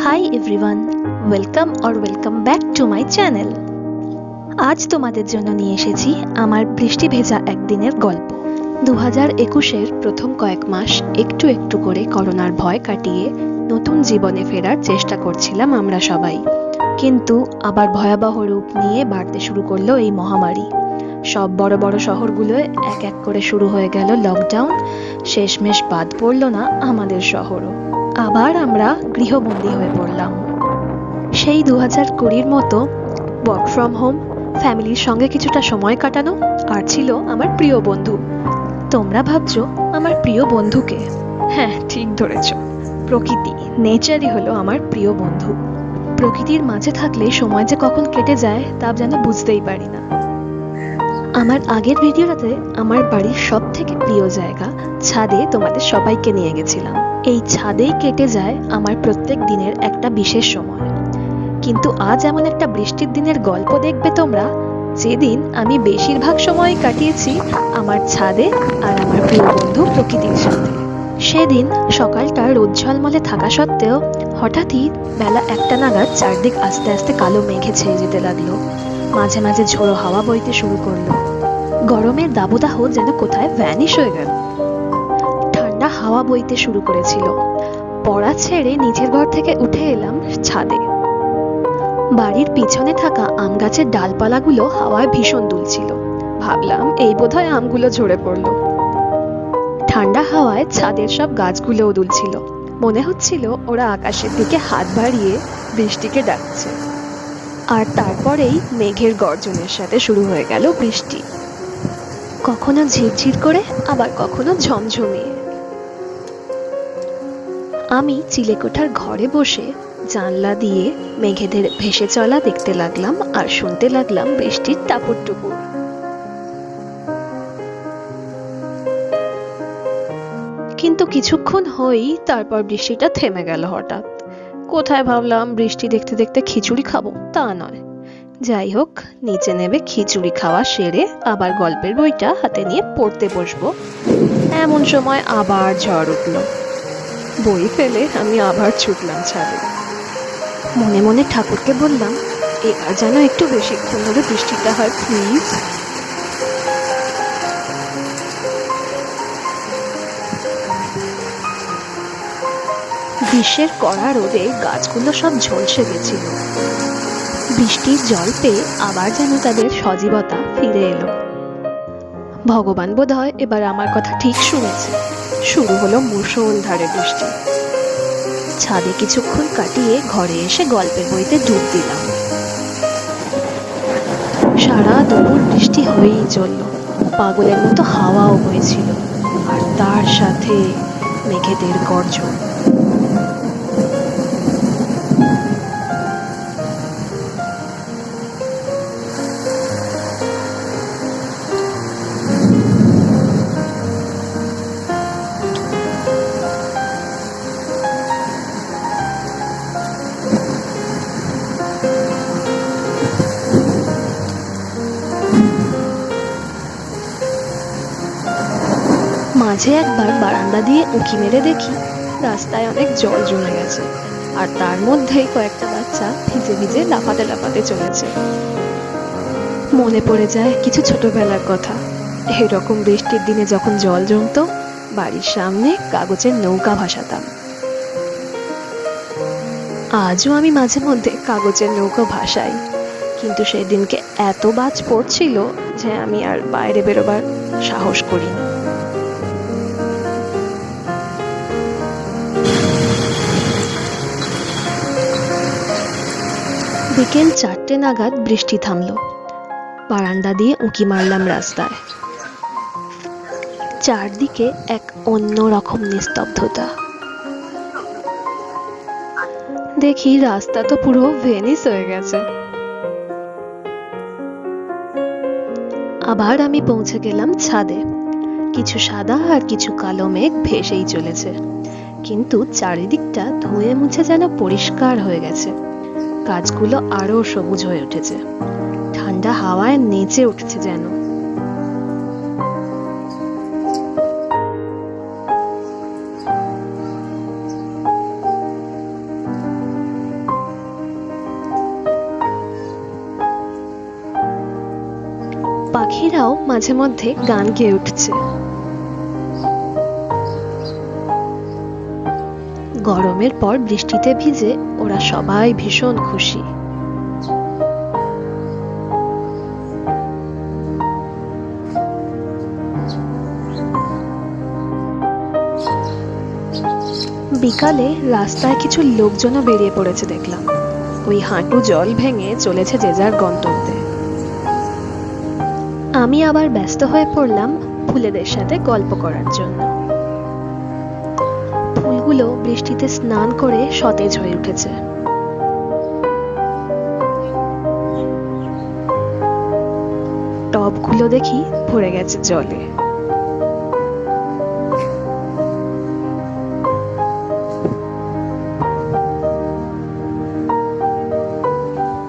Hi everyone, welcome back to my channel. আজ তোমাদের জন্য নিয়ে এসেছি আমার বৃষ্টি ভেজা একদিনের গল্প। 2021-এর প্রথম কয়েক মাস একটু একটু করে করোনার ভয় কাটিয়ে নতুন জীবনে ফেরার চেষ্টা করছিলাম আমরা সবাই। কিন্তু আবার ভয়াবহ রূপ নিয়ে বাড়তে শুরু করলো এই মহামারী। সব বড় বড় শহরগুলোয় এক এক করে শুরু হয়ে গেল লকডাউন। শেষমেশ বাদ পড়ল না আমাদের শহরও। আবার আমরা গৃহবন্দী হয়ে পড়লাম। সেই 2020-র মতো ওয়ার্ক ফ্রম হোম, ফ্যামিলির সঙ্গে কিছুটা সময় কাটানো, আর ছিল আমার প্রিয় বন্ধু। তোমরা ভাবছো আমার প্রিয় বন্ধুকে? হ্যাঁ, ঠিক ধরেছ, প্রকৃতি, নেচারই হলো আমার প্রিয় বন্ধু। প্রকৃতির মাঝে থাকলে সময় যে কখন কেটে যায় তা যেন বুঝতেই পারি না। আমার আগের ভিডিওটাতে আমার বাড়ির সব থেকে প্রিয় জায়গা ছাদে তোমাদের সবাইকে নিয়ে গেছিলাম। এই ছাদেই কেটে যায় আমার প্রত্যেক দিনের একটা বিশেষ সময়। কিন্তু আজ এমন একটা বৃষ্টির দিনের গল্প দেখবে তোমরা, যেদিন আমি বেশিরভাগ সময় কাটিয়েছি আমার ছাদে আর আমার প্রিয় বন্ধু প্রকৃতির সাথে। সেদিন সকালটা রোদ ঝলমলে থাকা সত্ত্বেও হঠাৎই বেলা 1টা নাগাদ চারদিক আস্তে আস্তে কালো মেঘে ছেয়ে যেতে লাগলো। মাঝে মাঝে ঝোড়ো হাওয়া বইতে শুরু করলো। গরমের দাবদাহ যেন কোথায় ভ্যানিশ হয়ে গেল। ঠান্ডা হাওয়া বইতে শুরু করেছিল। পড়া ছেড়ে নিচের ঘর থেকে উঠে এলাম ছাদে। বাড়ির পিছনে থাকা আম গাছের ডালপালাগুলো হাওয়ায় ভীষণ দুলছিল। ভাবলাম এই বোধহয় আমগুলো ঝরে পড়লো। ঠান্ডা হাওয়ায় ছাদের সব গাছগুলোও দুলছিল। মনে হচ্ছিল ওরা আকাশের দিকে হাত বাড়িয়ে বৃষ্টিকে ডাকছে। আর তারপরেই মেঘের গর্জনের সাথে শুরু হয়ে গেল বৃষ্টি। কখনো ঝিরঝির করে, আবার কখনো ঝমঝমিয়ে। আমি চিলেকোঠার ঘরে বসে জানলা দিয়ে মেঘেদের ভেসে চলা দেখতে লাগলাম আর শুনতে লাগলাম বৃষ্টির টাপুর টুপুর। কিন্তু কিছুক্ষণ হই তারপর বৃষ্টিটা থেমে গেল হঠাৎ। কোথায় ভাবলাম বৃষ্টি দেখতে দেখতে খিচুড়ি খাবো, তা নয়। যাই হোক, নিচে নেমে খিচুড়ি খাওয়া সেরে আবার গল্পের বইটা হাতে নিয়ে পড়তে বসবো, এমন সময় আবার ঝড় উঠল। বই ফেলে আমি আবার ছুটলাম ছাদে। মনে মনে ঠাকুরকে বললাম, এবার যেন একটু বেশিক্ষণ ধরে বৃষ্টিটা হয় প্লিজ। গ্রীষ্মের কড়া রোদে গাছগুলো সব ঝলসে গেছিল। বৃষ্টির জল পেয়ে আবার যেন তাদের সজীবতা ফিরে এলো। ভগবান বোধহয় এবার আমার কথা ঠিক শুনেছে। শুরু হলো মুষলধারে বৃষ্টি। ছাদে কিছুক্ষণ কাটিয়ে ঘরে এসে গল্পের বইতে ডুব দিলাম। সারা দুপুর বৃষ্টি হয়েই চলল। পাগলের মতো হাওয়াও বইছিল, আর তার সাথে মেঘেদের গর্জন। মাঝে একবার বারান্দা দিয়ে উঁকি মেরে দেখি রাস্তায় অনেক জল জমে গেছে, আর তার মধ্যেই কয়েকটা বাচ্চা ভিজে ভিজে লাফাতে লাফাতে চলেছে। মনে পড়ে যায় কিছু ছোটবেলার কথা। এরকম বৃষ্টির দিনে যখন জল জমতো, বাড়ির সামনে কাগজের নৌকা ভাসাতাম। আজও আমি মাঝে মধ্যে কাগজের নৌকা ভাসাই, কিন্তু সেদিনকে এত বাজ পড়ছিল যে আমি আর বাইরে বেরোবার সাহস করি না। বিকেল 4টে নাগাদ বৃষ্টি থামলো। বারান্দা দিয়ে উঁকি মারলাম রাস্তায়। চারদিকে এক অন্য রকম নিস্তব্ধতা। দেখি রাস্তা তো পুরো ভেনিস হয়ে গেছে। আবার আমি পৌঁছে গেলাম ছাদে। কিছু সাদা আর কিছু কালো মেঘ ভেসেই চলেছে, কিন্তু চারিদিকটা ধুয়ে মুছে যেন পরিষ্কার হয়ে গেছে। গাছগুলো আরো সবুজ হয়ে উঠেছে। ঠান্ডা হাওয়ায় নেচে উঠছে যেন। পাখিরাও মাঝে মধ্যে গান গেয়ে উঠছে। গরমের পর বৃষ্টিতে ভিজে ওরা সবাই ভীষণ খুশি। বিকালে রাস্তায় কিছু লোকজনও বেরিয়ে পড়েছে দেখলাম। ওই হাঁটু জল ভেঙে চলেছে যে যার গন্তব্যে। আমি আবার ব্যস্ত হয়ে পড়লাম ফুলেদের সাথে গল্প করার জন্য। ফুলগুলো বৃষ্টিতে স্নান করে সতেজ হয়ে উঠেছে। টবগুলো দেখি ভরে গেছে জলে।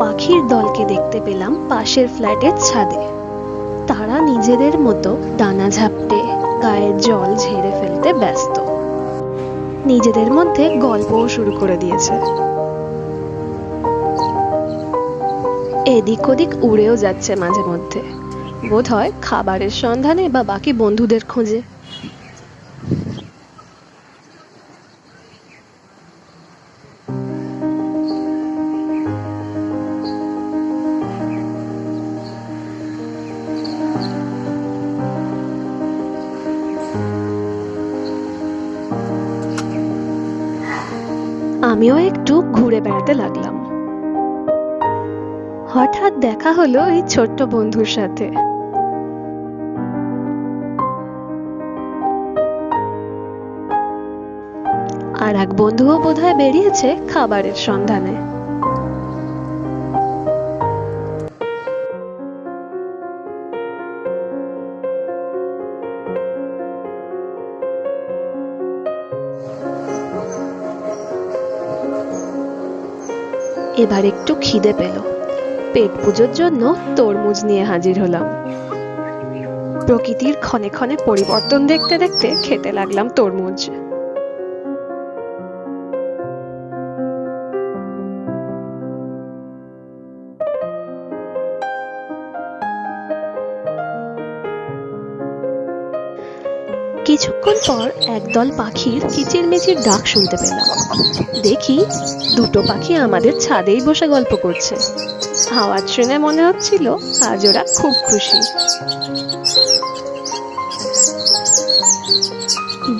পাখির দলকে দেখতে পেলাম পাশের ফ্ল্যাটের ছাদে। তারা নিজেদের মতো ডানা ঝাপটে গায়ের জল ঝেড়ে ফেলতে ব্যস্ত। নিজেদের মধ্যে গল্পও শুরু করে দিয়েছে। এদিক ওদিক উড়েও যাচ্ছে মাঝে মধ্যে, বোধহয় খাবারের সন্ধানে বা বাকি বন্ধুদের খোঁজে। আমিও একটু ঘুরে বেড়াতে লাগলাম। হঠাৎ দেখা হলো এই ছোট্ট বন্ধুর সাথে। আর এক বন্ধুও বোধহয় বেরিয়েছে খাবারের সন্ধানে। এবার একটু খিদে পেল, পেট পুজোর জন্য তরমুজ নিয়ে হাজির হলাম। প্রকৃতির ক্ষণে ক্ষণে পরিবর্তন দেখতে দেখতে খেতে লাগলাম তরমুজ। কিছুক্ষণ পর একদল পাখির কিচিরমিচির ডাক শুনতে পেলাম। দেখি দুটো পাখি আমাদের ছাদেই বসে গল্প করছে। আওয়াজ শুনে মনে হচ্ছিল আজ ওরা খুব খুশি।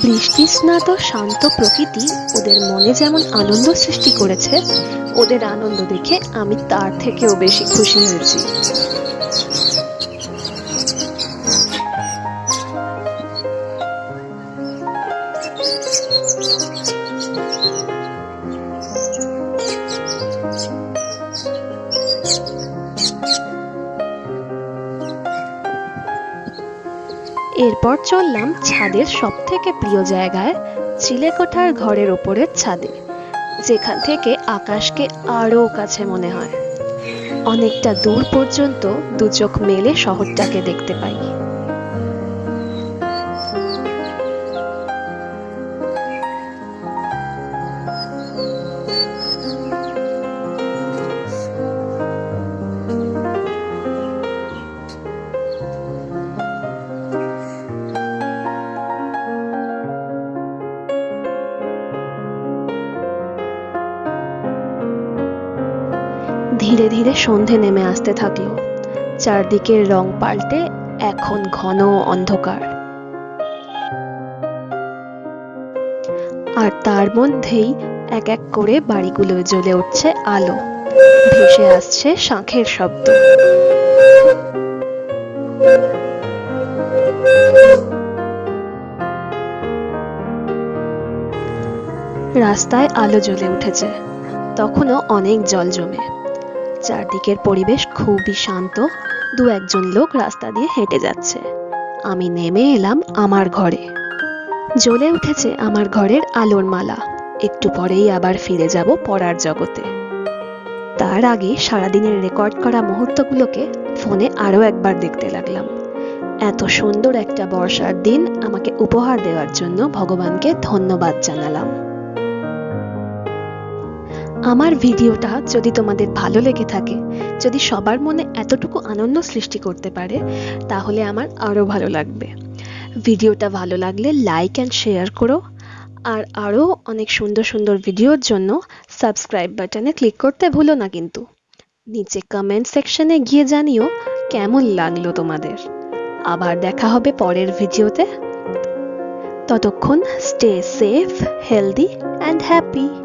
বৃষ্টি স্নাত শান্ত প্রকৃতি ওদের মনে যেমন আনন্দ সৃষ্টি করেছে, ওদের আনন্দ দেখে আমি তার থেকেও বেশি খুশি হয়েছি। এরপর চললাম ছাদের সব থেকে প্রিয় জায়গায়, চিলেকোঠার ঘরের ওপরের ছাদে, যেখান থেকে আকাশকে আরো কাছে মনে হয়। অনেকটা দূর পর্যন্ত দু চোখ মেলে শহরটাকে দেখতে পাই। ধীরে ধীরে সন্ধে নেমে আসতে থাকলো। চারদিকের রং পাল্টে এখন ঘন অন্ধকার। আর তার মধ্যেই এক এক করে বাড়িগুলো জ্বলে উঠছে আলো, ভেসে আসছে শাঁখের শব্দ। রাস্তায় আলো জ্বলে উঠেছে, তখনও অনেক জল জমে। চারদিকের পরিবেশ খুবই শান্ত। দু একজন লোক রাস্তা দিয়ে হেঁটে যাচ্ছে। আমি নেমে এলাম আমার ঘরে। জ্বলে উঠেছে আমার ঘরের আলোর মালা। একটু পরেই আবার ফিরে যাব পড়ার জগতে। তার আগে সারাদিনের রেকর্ড করা মুহূর্তগুলোকে ফোনে আরো একবার দেখতে লাগলাম। এত সুন্দর একটা বর্ষার দিন আমাকে উপহার দেওয়ার জন্য ভগবানকে ধন্যবাদ জানালাম। আমার ভিডিওটা যদি তোমাদের ভালো লেগে থাকে, যদি সবার মনে এতটুকু আনন্দ সৃষ্টি করতে পারে, তাহলে আমার আরও ভালো লাগবে। ভিডিওটা ভালো লাগলে লাইক অ্যান্ড শেয়ার করো, আর আরও অনেক সুন্দর সুন্দর ভিডিওর জন্য সাবস্ক্রাইব বাটনে ক্লিক করতে ভুলো না কিন্তু। নিচে কমেন্ট সেকশনে গিয়ে জানিও কেমন লাগলো তোমাদের। আবার দেখা হবে পরের ভিডিওতে। ততক্ষণ stay safe, healthy and happy.